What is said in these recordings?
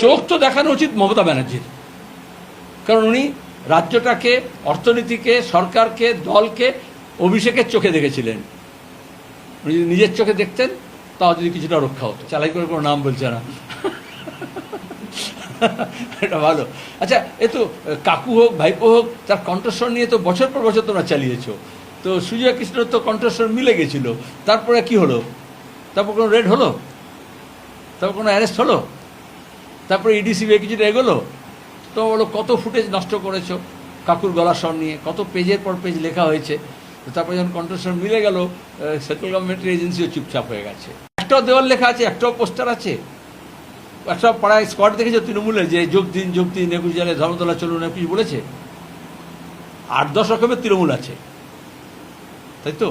চোখ তো দেখানো উচিত মমতা ব্যানার্জির, কারণ উনি রাজ্যটাকে, অর্থনীতিকে, সরকারকে, দলকে অভিষেকের চোখে দেখেছিলেন। উনি যদি নিজের চোখে দেখতেন তাও যদি কিছুটা রক্ষা হতো। চালাই করে কোনো নাম বলছে না, এটা ভালো। আচ্ছা, এ তো কাকু হোক ভাইপো হোক, তার কণ্ঠস্বর নিয়ে তো বছর পর বছর তোমরা চালিয়েছো। তো সুজয় কৃষ্ণর তো কণ্ঠস্বর মিলে গেছিল, তারপরে কি হলো? তারপর কোনো রেড হলো? তারপর কোনো অ্যারেস্ট হলো? তারপরে ইডিসিবি কিছুটা এগোলো? তো বলো কত ফুটেজ নষ্ট করেছো কাকুর গলার স্বর নিয়ে, কত পেজের পর পেজ লেখা হয়েছে। তো তারপরে যখন কণ্ঠস্বর মিলে গেল, সেন্ট্রাল গভর্নমেন্টের এজেন্সিও চুপচাপ হয়ে গেছে। একটাও দেওয়াল লেখা আছে, একটাও পোস্টার আছে, একটা পাড়ায় স্কোয়াড দেখেছো তৃণমূলের যে যোগ দিন 21 জানে ধর্মতলা চলুন কিছু বলেছে? 8-10 রকমের তৃণমূল আছে, তাই তো?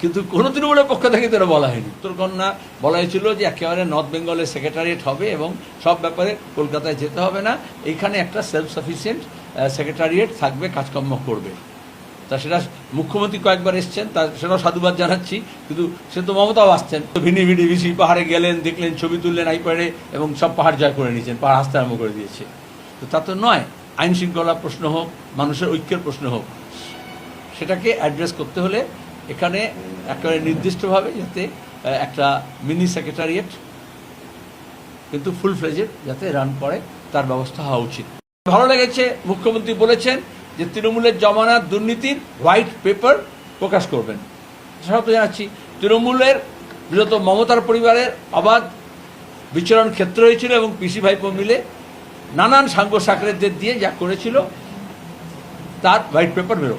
কিন্তু কোনো তৃণমূলের পক্ষ থেকে তো বলা হয়নি। উত্তরকন্যা বলা হয়েছিল যে একেবারে নর্থ বেঙ্গলের সেক্রেটারিয়েট হবে এবং সব ব্যাপারে কলকাতায় যেতে হবে না, এইখানে একটা সেলফ সাফিসিয়েন্ট সেক্রেটারিয়েট থাকবে, কাজকর্ম করবে। তা সেটা মুখ্যমন্ত্রী কয়েকবার এসছেন, তা সেটাও সাধুবাদ জানাচ্ছি। কিন্তু সে তো মমতাও আসছেন, ভিনি ভিডি ভিসি পাহাড়ে গেলেন, দেখলেন, ছবি তুললেন আইপ্যাডে এবং সব পাহাড় জয় করে নিয়েছেন, পাহাড় হাসতে আরম্ভ করে দিয়েছে। তো তা তো নয়। আইন শৃঙ্খলা প্রশ্ন হোক, মানুষের ঐক্যের প্রশ্ন হোক, সেটাকে অ্যাড্রেস করতে হলে এখানে একেবারে নির্দিষ্টভাবে যাতে একটা মিনি সেক্রেটারিয়েট কিন্তু ফুল ফ্লেজেড যাতে রান করে তার ব্যবস্থা হওয়া উচিত। ভালো লেগেছে মুখ্যমন্ত্রী বলেছেন যে তৃণমূলের জমানার দুর্নীতির হোয়াইট পেপার প্রকাশ করবেন। সেটাও তো জানাচ্ছি, তৃণমূলের বিগত মমতার পরিবারের অবাধ বিচরণ ক্ষেত্র হয়েছিল এবং পিসি ভাইপো মিলে নানান সাঙ্গ সাকরেতদের দিয়ে যা করেছিল তার হোয়াইট পেপার বেরো,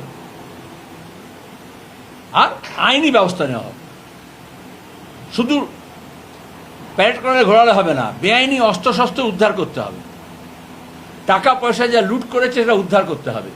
আর আইনি ব্যবস্থা নেওয়া হবে। শুধু প্যারেড করে ঘোরালে হবে না, বেআইনি অস্ত্রশস্ত্র উদ্ধার করতে হবে, টাকা পয়সা যা লুট করেছে সেটা উদ্ধার করতে হবে।